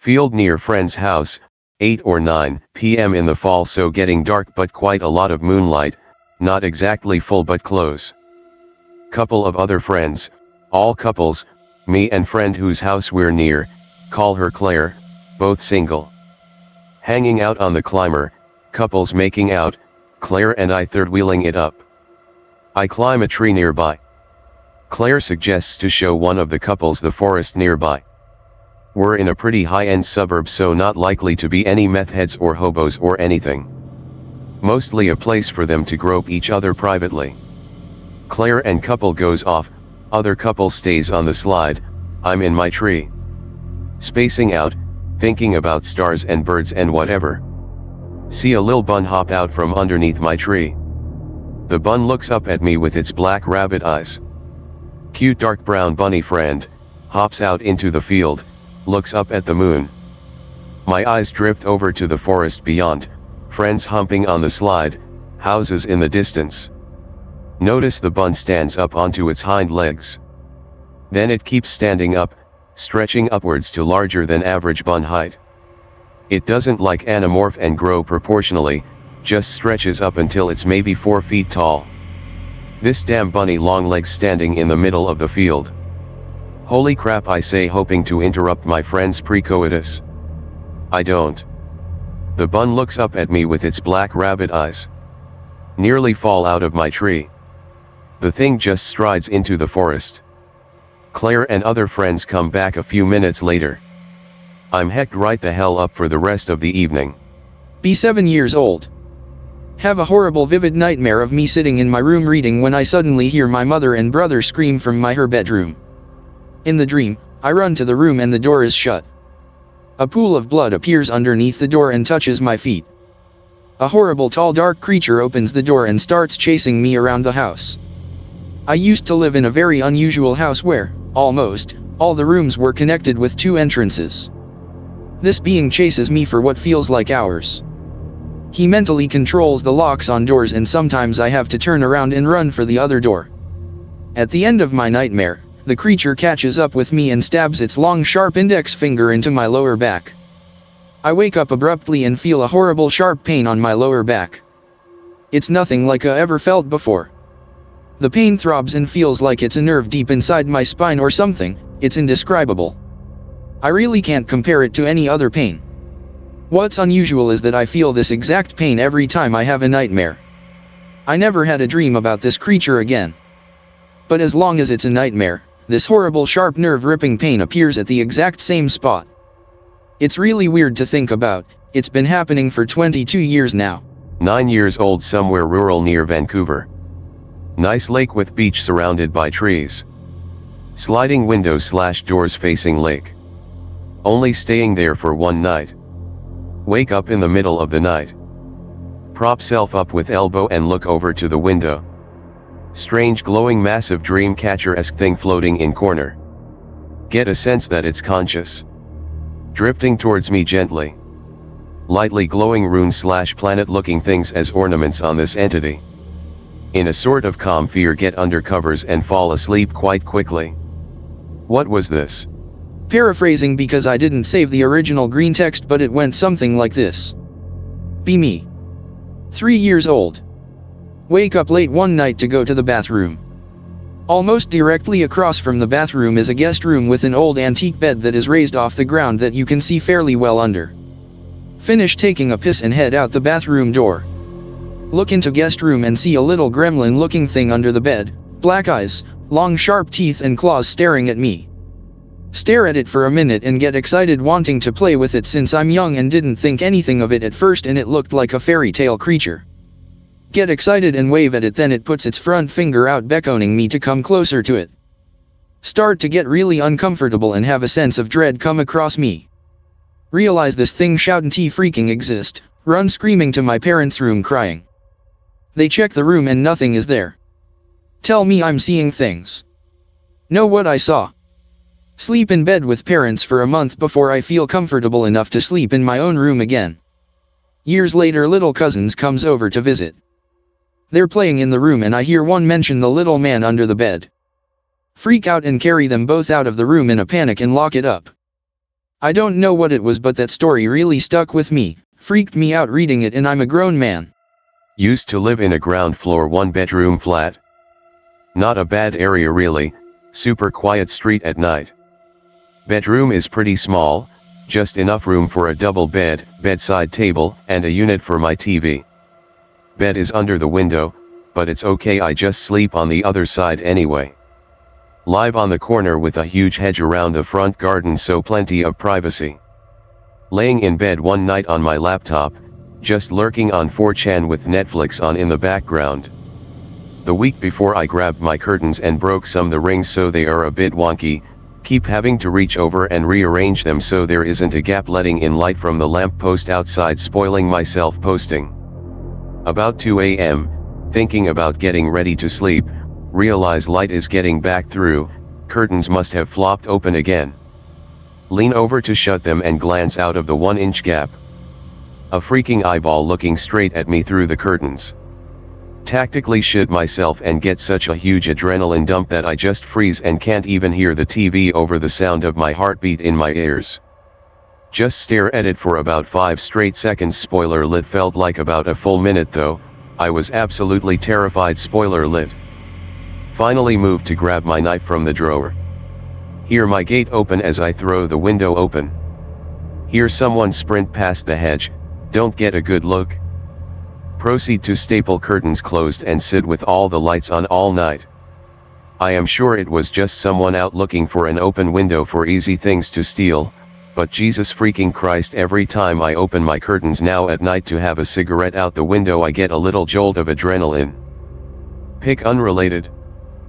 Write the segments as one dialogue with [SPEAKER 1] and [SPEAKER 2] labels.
[SPEAKER 1] Field near friend's house, 8 or 9 p.m. in the fall, so getting dark but quite a lot of moonlight, not exactly full but close. Couple of other friends, all couples, me and friend whose house we're near, call her Claire, both single. Hanging out on the climber, couples making out, Claire and I third-wheeling it up. I climb a tree nearby. Claire suggests to show one of the couples the forest nearby. We're in a pretty high-end suburb, so not likely to be any meth heads or hobos or anything. Mostly a place for them to grope each other privately. Claire and couple goes off, other couple stays on the slide, I'm in my tree. Spacing out, thinking about stars and birds and whatever. See a lil bun hop out from underneath my tree. The bun looks up at me with its black rabbit eyes. Cute dark brown bunny friend, hops out into the field, looks up at the moon. My eyes drift over to the forest beyond, friends humping on the slide, houses in the distance. Notice the bun stands up onto its hind legs. Then it keeps standing up, stretching upwards to larger than average bun height. It doesn't like anamorph and grow proportionally, just stretches up until it's maybe 4 feet tall. This damn bunny long legs standing in the middle of the field. Holy crap, I say, hoping to interrupt my friend's pre-coitus. I don't. The bun looks up at me with its black rabbit eyes. Nearly fall out of my tree. The thing just strides into the forest. Claire and other friends come back a few minutes later. I'm hecked right the hell up for the rest of the evening.
[SPEAKER 2] Be 7 years old. Have a horrible vivid nightmare of me sitting in my room reading when I suddenly hear my mother and brother scream from her bedroom. In the dream, I run to the room and the door is shut. A pool of blood appears underneath the door and touches my feet. A horrible tall dark creature opens the door and starts chasing me around the house. I used to live in a very unusual house where, almost, all the rooms were connected with 2 entrances. This being chases me for what feels like hours. He mentally controls the locks on doors and sometimes I have to turn around and run for the other door. At the end of my nightmare, the creature catches up with me and stabs its long sharp index finger into my lower back. I wake up abruptly and feel a horrible sharp pain on my lower back. It's nothing like I ever felt before. The pain throbs and feels like it's a nerve deep inside my spine or something, it's indescribable. I really can't compare it to any other pain. What's unusual is that I feel this exact pain every time I have a nightmare. I never had a dream about this creature again. But as long as it's a nightmare, this horrible sharp nerve-ripping pain appears at the exact same spot. It's really weird to think about, it's been happening for 22 years now.
[SPEAKER 1] 9 years old, somewhere rural near Vancouver. Nice lake with beach surrounded by trees. Sliding windows/doors facing lake. Only staying there for 1 night. Wake up in the middle of the night. Prop self up with elbow and look over to the window. Strange glowing massive dream catcher-esque thing floating in corner. Get a sense that it's conscious. Drifting towards me gently. Lightly glowing runes/planet looking things as ornaments on this entity. In a sort of calm fear get under covers and fall asleep quite quickly. What was this?
[SPEAKER 2] Paraphrasing because I didn't save the original Greentext, but it went something like this. Be me. 3 years old. Wake up late one night to go to the bathroom. Almost directly across from the bathroom is a guest room with an old antique bed that is raised off the ground that you can see fairly well under. Finish taking a piss and head out the bathroom door. Look into guest room and see a little gremlin looking thing under the bed, black eyes, long sharp teeth and claws staring at me. Stare at it for a minute and get excited wanting to play with it since I'm young and didn't think anything of it at first and it looked like a fairy tale creature. Get excited and wave at it, then it puts its front finger out beckoning me to come closer to it. Start to get really uncomfortable and have a sense of dread come across me. Realize this thing shouldn't freaking exist, run screaming to my parents' room crying. They check the room and nothing is there. Tell me I'm seeing things. Know what I saw. Sleep in bed with parents for a month before I feel comfortable enough to sleep in my own room again. Years later little cousins comes over to visit. They're playing in the room and I hear one mention the little man under the bed. Freak out and carry them both out of the room in a panic and lock it up. I don't know what it was, but that story really stuck with me, freaked me out reading it, and I'm a grown man.
[SPEAKER 1] Used to live in a ground floor 1-bedroom flat. Not a bad area really, super quiet street at night. Bedroom is pretty small, just enough room for a double bed, bedside table, and a unit for my TV. Bed is under the window, but it's okay, I just sleep on the other side anyway. Live on the corner with a huge hedge around the front garden, so plenty of privacy. Laying in bed one night on my laptop, just lurking on 4chan with Netflix on in the background. The week before I grabbed my curtains and broke some the rings so they are a bit wonky, keep having to reach over and rearrange them so there isn't a gap, letting in light from the lamp post outside, spoiling my self-posting. About 2 a.m, thinking about getting ready to sleep, realize light is getting back through, curtains must have flopped open again. Lean over to shut them and glance out of the 1-inch gap. A freaking eyeball looking straight at me through the curtains. Tactically shit myself and get such a huge adrenaline dump that I just freeze and can't even hear the TV over the sound of my heartbeat in my ears. Just stare at it for about 5 straight seconds. Spoiler lit, felt like about a full minute though. I was absolutely terrified. Spoiler lit. Finally moved to grab my knife from the drawer. Hear my gate open as I throw the window open. Hear someone sprint past the hedge, don't get a good look. Proceed to staple curtains closed and sit with all the lights on all night. I am sure it was just someone out looking for an open window for easy things to steal, but Jesus freaking Christ, every time I open my curtains now at night to have a cigarette out the window I get a little jolt of adrenaline. Pick unrelated.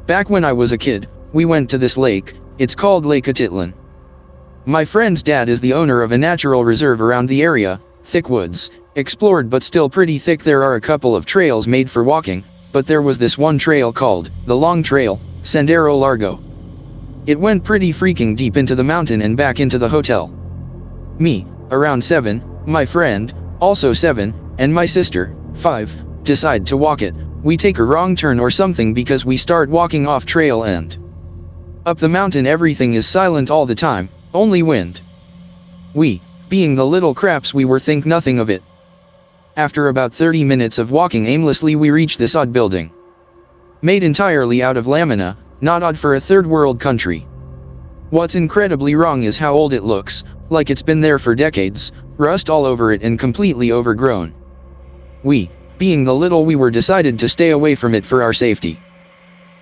[SPEAKER 2] Back when I was a kid, we went to this lake. It's called Lake Atitlin. My friend's dad is the owner of a natural reserve around the area, thick woods, explored but still pretty thick. There are a couple of trails made for walking, but there was this one trail called the Long Trail, Sendero Largo. It went pretty freaking deep into the mountain and back into the hotel. Me, around 7, my friend, also 7, and my sister, 5, decide to walk it. We take a wrong turn or something because we start walking off trail and up the mountain. Everything is silent all the time, only wind. We, being the little craps we were, think nothing of it. After about 30 minutes of walking aimlessly, we reach this odd building. Made entirely out of lamina, not odd for a third world country. What's incredibly wrong is how old it looks, like it's been there for decades, rust all over it and completely overgrown. We, being the little we were, decided to stay away from it for our safety.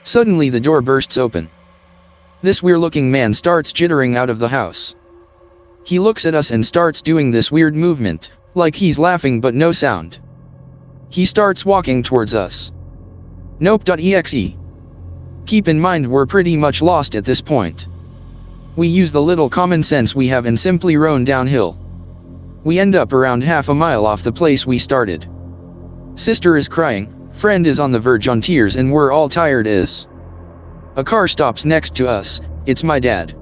[SPEAKER 2] Suddenly the door bursts open. This weird-looking man starts jittering out of the house. He looks at us and starts doing this weird movement, like he's laughing but no sound. He starts walking towards us. Nope.exe. Keep in mind we're pretty much lost at this point. We use the little common sense we have and simply run downhill. We end up around half a mile off the place we started. Sister is crying, friend is on the verge on tears, and we're all tired as a car stops next to us. It's my dad.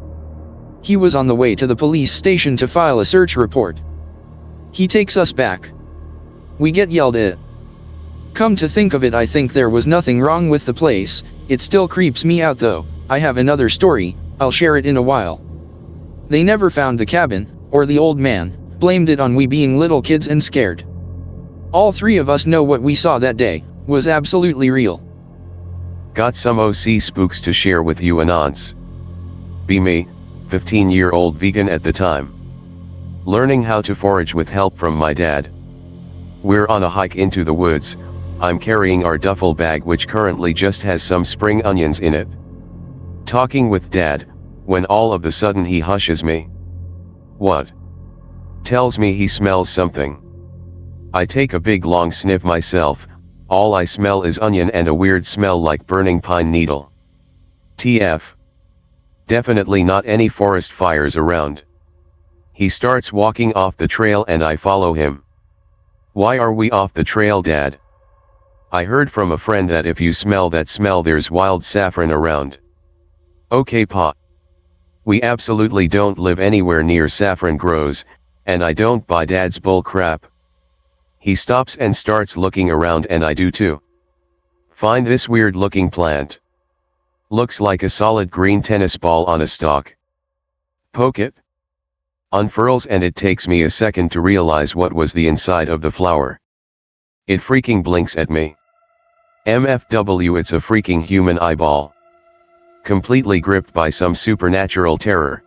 [SPEAKER 2] He was on the way to the police station to file a search report. He takes us back. We get yelled at. Come to think of it, I think there was nothing wrong with the place. It still creeps me out though. I have another story, I'll share it in a while. They never found the cabin, or the old man, blamed it on we being little kids and scared. All 3 of us know what we saw that day was absolutely real.
[SPEAKER 1] Got some OC spooks to share with you, anons. Be me, 15-year-old vegan at the time. Learning how to forage with help from my dad. We're on a hike into the woods. I'm carrying our duffel bag, which currently just has some spring onions in it. Talking with dad, when all of a sudden he hushes me. What? Tells me he smells something. I take a big long sniff myself. All I smell is onion and a weird smell like burning pine needle. TF. Definitely not any forest fires around. He starts walking off the trail and I follow him. Why are we off the trail, Dad? I heard from a friend that if you smell that smell there's wild saffron around. Okay, Pa. We absolutely don't live anywhere near saffron grows, and I don't buy Dad's bull crap. He stops and starts looking around and I do too. Find this weird looking plant. Looks like a solid green tennis ball on a stalk. Poke it. Unfurls and it takes me a second to realize what was the inside of the flower. It freaking blinks at me. MFW, it's a freaking human eyeball. Completely gripped by some supernatural terror.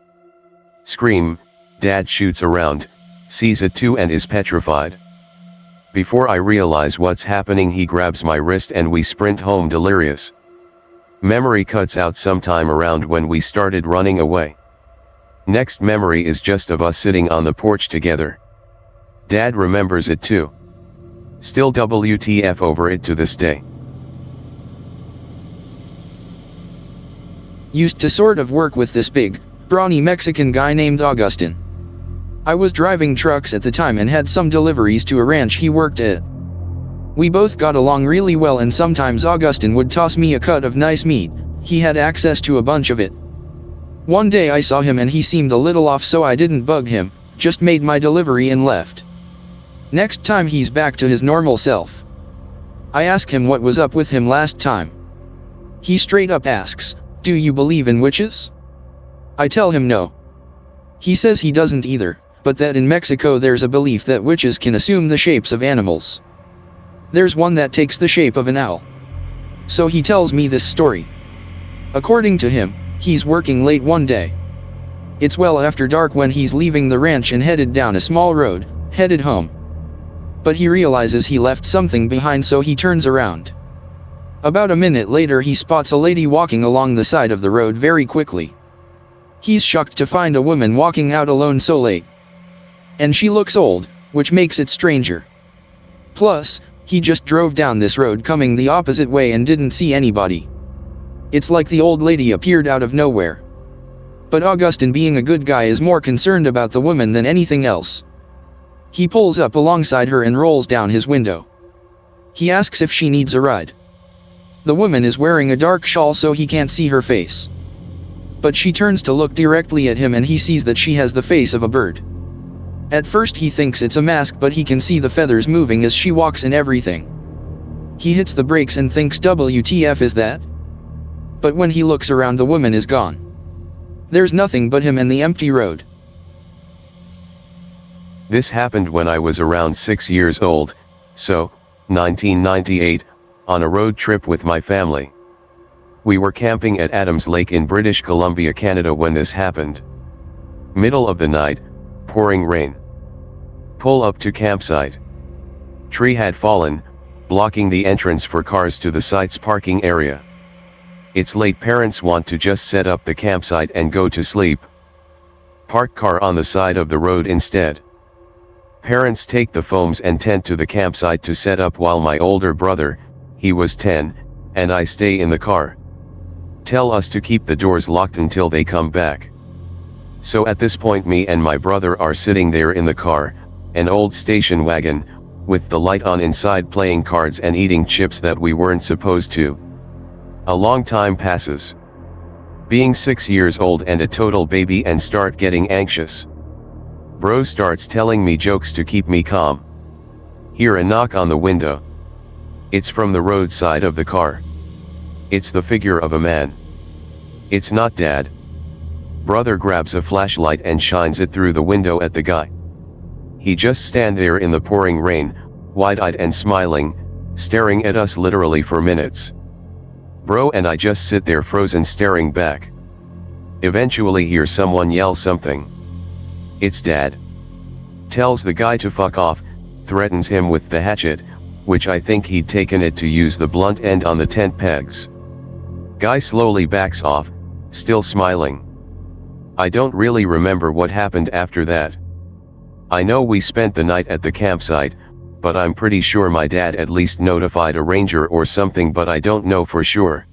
[SPEAKER 1] Scream, Dad shoots around, sees it too and is petrified. Before I realize what's happening, he grabs my wrist and we sprint home delirious. Memory cuts out sometime around when we started running away. Next memory is just of us sitting on the porch together. Dad remembers it too. Still WTF over it to this day.
[SPEAKER 2] Used to sort of work with this big, brawny Mexican guy named Augustin. I was driving trucks at the time and had some deliveries to a ranch he worked at. We both got along really well and sometimes Augustin would toss me a cut of nice meat, he had access to a bunch of it. One day I saw him and he seemed a little off, so I didn't bug him, just made my delivery and left. Next time he's back to his normal self. I ask him what was up with him last time. He straight up asks, "Do you believe in witches?" I tell him no. He says he doesn't either, but that in Mexico there's a belief that witches can assume the shapes of animals. There's one that takes the shape of an owl. So he tells me this story. According to him, he's working late one day. It's well after dark when he's leaving the ranch and headed down a small road, headed home. But he realizes he left something behind, so he turns around. About a minute later he spots a lady walking along the side of the road very quickly. He's shocked to find a woman walking out alone so late. And she looks old, which makes it stranger. Plus, he just drove down this road coming the opposite way and didn't see anybody. It's like the old lady appeared out of nowhere. But Augustin, being a good guy, is more concerned about the woman than anything else. He pulls up alongside her and rolls down his window. He asks if she needs a ride. The woman is wearing a dark shawl so he can't see her face. But she turns to look directly at him and he sees that she has the face of a bird. At first he thinks it's a mask, but he can see the feathers moving as she walks and everything. He hits the brakes and thinks, WTF is that? But when he looks around, the woman is gone. There's nothing but him and the empty road.
[SPEAKER 1] This happened when I was around 6 years old, so, 1998, on a road trip with my family. We were camping at Adams Lake in British Columbia, Canada when this happened. Middle of the night, pouring rain. Pull up to campsite. Tree had fallen, blocking the entrance for cars to the site's parking area. It's late, parents want to just set up the campsite and go to sleep. Park car on the side of the road instead. Parents take the foams and tent to the campsite to set up while my older brother, he was 10, and I stay in the car. Tell us to keep the doors locked until they come back. So at this point me and my brother are sitting there in the car, an old station wagon, with the light on inside, playing cards and eating chips that we weren't supposed to. A long time passes. Being 6 years old and a total baby, and start getting anxious. Bro starts telling me jokes to keep me calm. Hear a knock on the window. It's from the roadside of the car. It's the figure of a man. It's not Dad. Brother grabs a flashlight and shines it through the window at the guy. He just stand there in the pouring rain, wide-eyed and smiling, staring at us literally for minutes. Bro and I just sit there frozen, staring back. Eventually hear someone yell something. It's Dad. Tells the guy to fuck off, threatens him with the hatchet, which I think he'd taken it to use the blunt end on the tent pegs. Guy slowly backs off, still smiling. I don't really remember what happened after that. I know we spent the night at the campsite, but I'm pretty sure my dad at least notified a ranger or something, but I don't know for sure.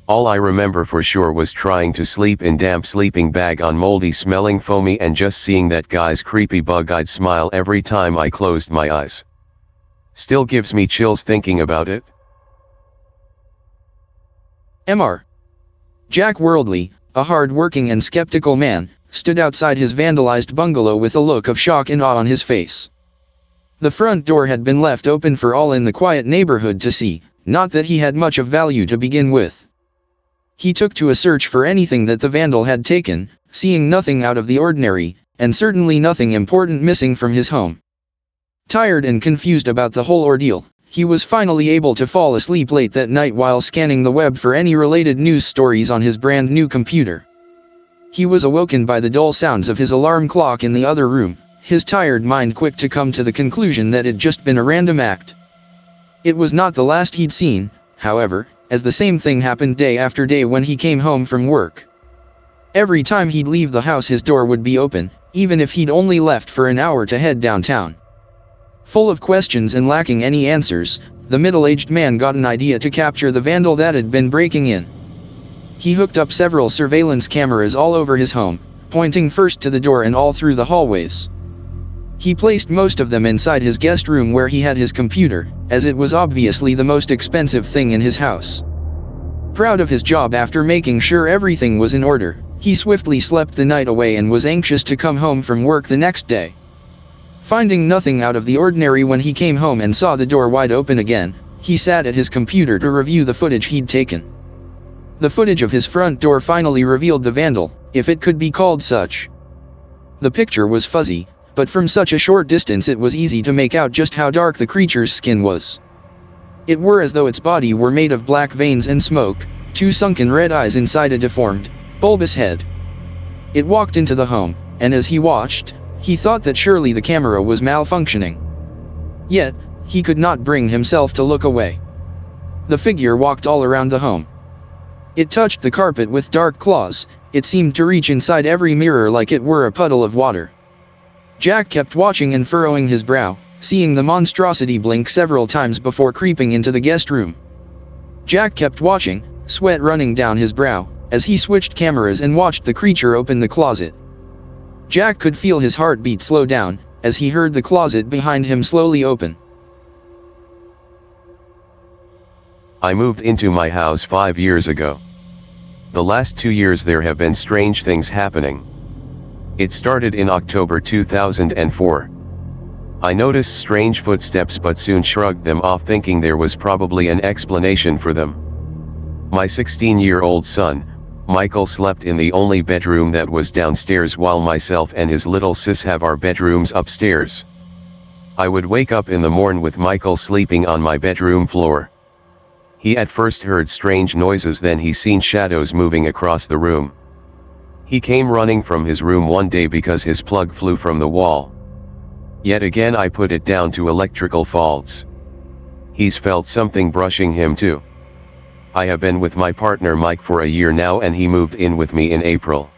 [SPEAKER 1] All I remember for sure was trying to sleep in damp sleeping bag on moldy smelling foamy and just seeing that guy's creepy bug-eyed smile every time I closed my eyes. Still gives me chills thinking about it.
[SPEAKER 2] Mr. Jack Worldly, a hard-working and skeptical man, stood outside his vandalized bungalow with a look of shock and awe on his face. The front door had been left open for all in the quiet neighborhood to see, not that he had much of value to begin with. He took to a search for anything that the vandal had taken, seeing nothing out of the ordinary, and certainly nothing important missing from his home. Tired and confused about the whole ordeal, he was finally able to fall asleep late that night while scanning the web for any related news stories on his brand new computer. He was awoken by the dull sounds of his alarm clock in the other room, his tired mind quick to come to the conclusion that it'd just been a random act. It was not the last he'd seen, however, as the same thing happened day after day when he came home from work. Every time he'd leave the house his door would be open, even if he'd only left for an hour to head downtown. Full of questions and lacking any answers, the middle-aged man got an idea to capture the vandal that had been breaking in. He hooked up several surveillance cameras all over his home, pointing first to the door and all through the hallways. He placed most of them inside his guest room where he had his computer, as it was obviously the most expensive thing in his house. Proud of his job after making sure everything was in order, he swiftly slept the night away and was anxious to come home from work the next day. Finding nothing out of the ordinary when he came home and saw the door wide open again, he sat at his computer to review the footage he'd taken. The footage of his front door finally revealed the vandal, if it could be called such. The picture was fuzzy, but from such a short distance it was easy to make out just how dark the creature's skin was. It were as though its body were made of black veins and smoke, two sunken red eyes inside a deformed, bulbous head. It walked into the home, and as he watched, he thought that surely the camera was malfunctioning. Yet, he could not bring himself to look away. The figure walked all around the home. It touched the carpet with dark claws, it seemed to reach inside every mirror like it were a puddle of water. Jack kept watching and furrowing his brow, seeing the monstrosity blink several times before creeping into the guest room. Jack kept watching, sweat running down his brow, as he switched cameras and watched the creature open the closet. Jack could feel his heartbeat slow down, as he heard the closet behind him slowly open.
[SPEAKER 1] I moved into my house 5 years ago. The last 2 years there have been strange things happening. It started in October 2004. I noticed strange footsteps but soon shrugged them off thinking there was probably an explanation for them. My 16-year-old son, Michael, slept in the only bedroom that was downstairs while myself and his little sis have our bedrooms upstairs. I would wake up in the morn with Michael sleeping on my bedroom floor. He at first heard strange noises, then he seen shadows moving across the room. He came running from his room one day because his plug flew from the wall. Yet again I put it down to electrical faults. He's felt something brushing him too. I have been with my partner Mike for a year now and he moved in with me in April.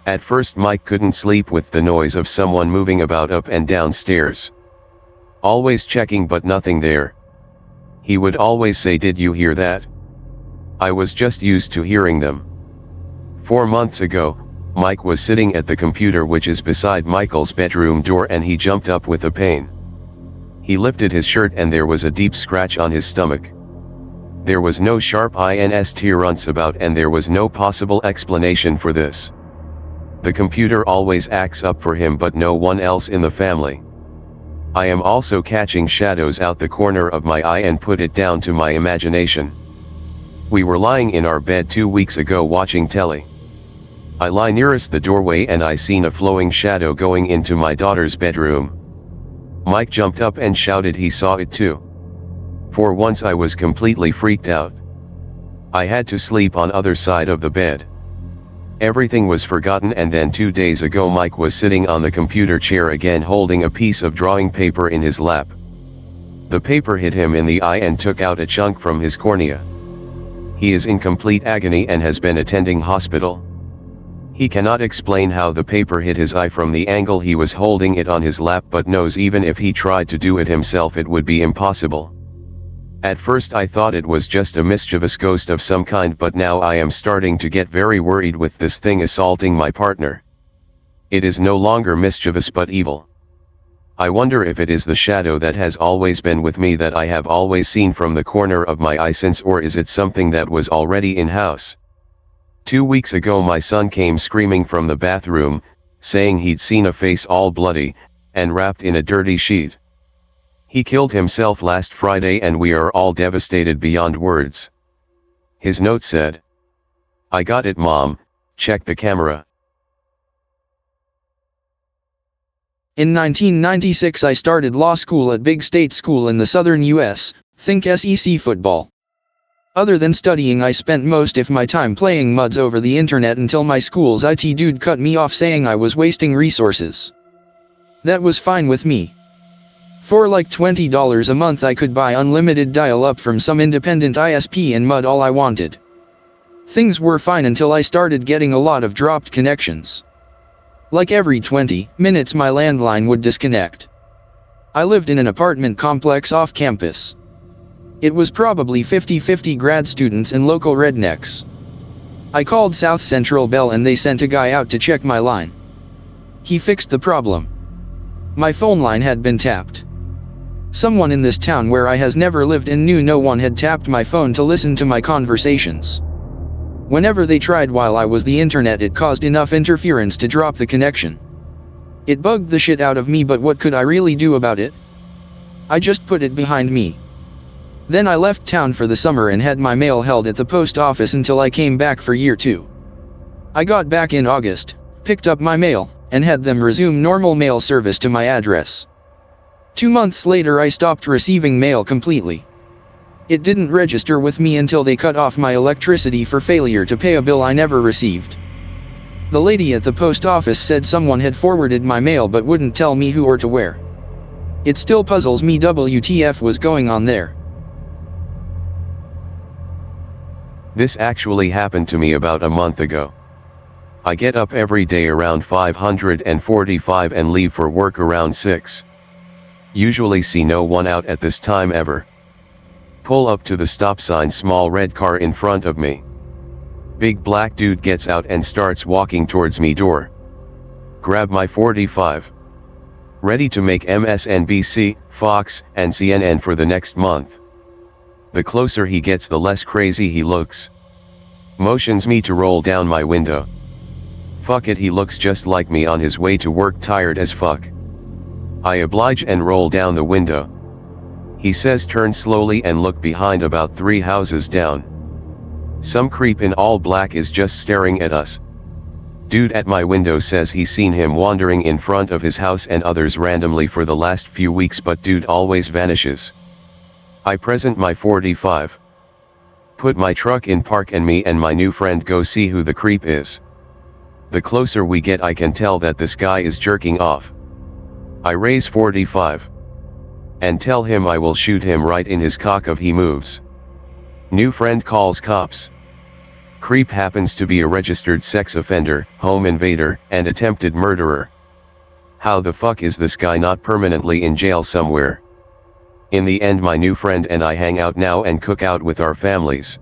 [SPEAKER 1] At first Mike couldn't sleep with the noise of someone moving about up and down stairs. Always checking but nothing there. He would always say, "Did you hear that?" I was just used to hearing them. 4 months ago, Mike was sitting at the computer which is beside Michael's bedroom door and he jumped up with a pain. He lifted his shirt and there was a deep scratch on his stomach. There was no sharp inst about and there was no possible explanation for this. The computer always acts up for him but no one else in the family. I am also catching shadows out the corner of my eye and put it down to my imagination. We were lying in our bed 2 weeks ago watching telly. I lie nearest the doorway and I seen a flowing shadow going into my daughter's bedroom. Mike jumped up and shouted he saw it too. For once I was completely freaked out. I had to sleep on other side of the bed. Everything was forgotten and then 2 days ago Mike was sitting on the computer chair again holding a piece of drawing paper in his lap. The paper hit him in the eye and took out a chunk from his cornea. He is in complete agony and has been attending hospital. He cannot explain how the paper hit his eye from the angle he was holding it on his lap but knows even if he tried to do it himself it would be impossible. At first I thought it was just a mischievous ghost of some kind but now I am starting to get very worried with this thing assaulting my partner. It is no longer mischievous but evil. I wonder if it is the shadow that has always been with me that I have always seen from the corner of my eye since, or is it something that was already in house? 2 weeks ago my son came screaming from the bathroom, saying he'd seen a face all bloody, and wrapped in a dirty sheet. He killed himself last Friday and we are all devastated beyond words. His note said, "I got it, Mom, check the camera."
[SPEAKER 2] In 1996 I started law school at Big State School in the southern US, think SEC football. Other than studying I spent most of my time playing MUDs over the internet until my school's IT dude cut me off saying I was wasting resources. That was fine with me. For like $20 a month I could buy unlimited dial-up from some independent ISP and MUD all I wanted. Things were fine until I started getting a lot of dropped connections. Like every 20 minutes my landline would disconnect. I lived in an apartment complex off campus. It was probably 50-50 grad students and local rednecks. I called South Central Bell and they sent a guy out to check my line. He fixed the problem. My phone line had been tapped. Someone in this town where I has never lived and knew no one had tapped my phone to listen to my conversations. Whenever they tried while I was the internet it caused enough interference to drop the connection. It bugged the shit out of me, but what could I really do about it? I just put it behind me. Then I left town for the summer and had my mail held at the post office until I came back for year 2. I got back in August, picked up my mail, and had them resume normal mail service to my address. 2 months later I stopped receiving mail completely. It didn't register with me until they cut off my electricity for failure to pay a bill I never received. The lady at the post office said someone had forwarded my mail but wouldn't tell me who or to where. It still puzzles me WTF was going on there.
[SPEAKER 1] This actually happened to me about a month ago. I get up every day around 5:45 and leave for work around 6. Usually see no one out at this time ever. Pull up to the stop sign, small red car in front of me. Big black dude gets out and starts walking towards me door. Grab my 45. Ready to make MSNBC, Fox, and CNN for the next month. The closer he gets the less crazy he looks. Motions me to roll down my window. Fuck it, he looks just like me on his way to work, tired as fuck. I oblige and roll down the window. He says turn slowly and look behind about 3 houses down. Some creep in all black is just staring at us. Dude at my window says he's seen him wandering in front of his house and others randomly for the last few weeks, but dude always vanishes. I present my 45. Put my truck in park and me and my new friend go see who the creep is. The closer we get I can tell that this guy is jerking off. I raise 45. And tell him I will shoot him right in his cock if he moves. New friend calls cops. Creep happens to be a registered sex offender, home invader, and attempted murderer. How the fuck is this guy not permanently in jail somewhere? In the end my new friend and I hang out now and cook out with our families.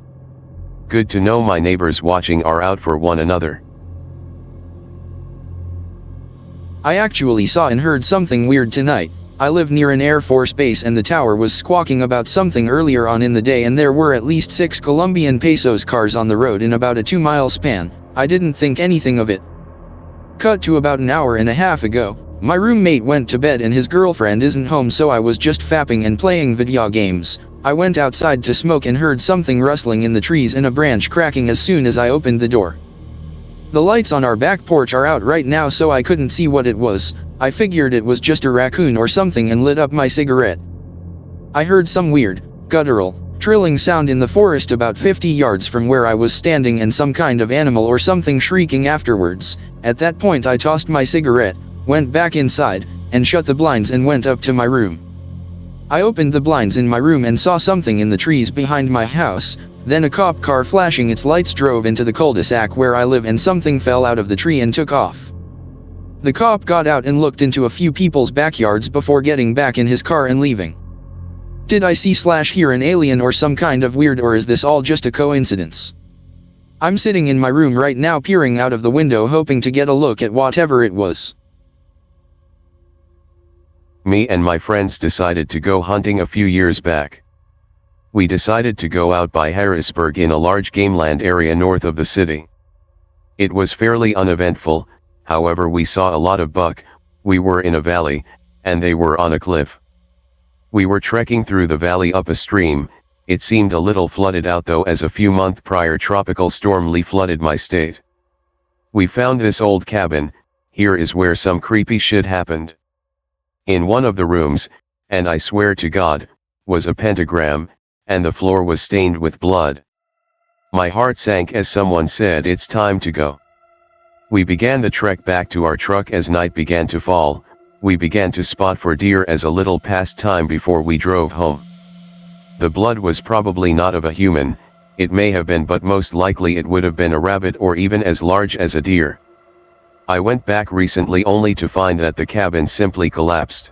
[SPEAKER 1] Good to know my neighbors watching are out for one another.
[SPEAKER 2] I actually saw and heard something weird tonight. I live near an Airforce Base and the tower was squawking about something earlier on in the day, and there were at least 6 Colombian pesos cars on the road in about a 2-mile span. I didn't think anything of it. Cut to about an hour and a half ago. My roommate went to bed and his girlfriend isn't home, so I was just fapping and playing video games. I went outside to smoke and heard something rustling in the trees and a branch cracking as soon as I opened the door. The lights on our back porch are out right now, so I couldn't see what it was. I figured it was just a raccoon or something and lit up my cigarette. I heard some weird, guttural, trilling sound in the forest about 50 yards from where I was standing and some kind of animal or something shrieking afterwards. At that point I tossed my cigarette, went back inside, and shut the blinds and went up to my room. I opened the blinds in my room and saw something in the trees behind my house. Then a cop car flashing its lights drove into the cul-de-sac where I live and something fell out of the tree and took off. The cop got out and looked into a few people's backyards before getting back in his car and leaving. Did I see/hear an alien or some kind of weird, or is this all just a coincidence? I'm sitting in my room right now peering out of the window hoping to get a look at whatever it was.
[SPEAKER 1] Me and my friends decided to go hunting a few years back. We decided to go out by Harrisburg in a large gameland area north of the city. It was fairly uneventful, however we saw a lot of buck. We were in a valley, and they were on a cliff. We were trekking through the valley up a stream. It seemed a little flooded out though, as a few months prior tropical storm Lee flooded my state. We found this old cabin. Here is where some creepy shit happened. In one of the rooms, and I swear to God, was a pentagram, and the floor was stained with blood. My heart sank as someone said, "It's time to go." We began the trek back to our truck as night began to fall. We began to spot for deer as a little past time before we drove home. The blood was probably not of a human, it may have been, but most likely it would have been a rabbit or even as large as a deer. I went back recently only to find that the cabin simply collapsed.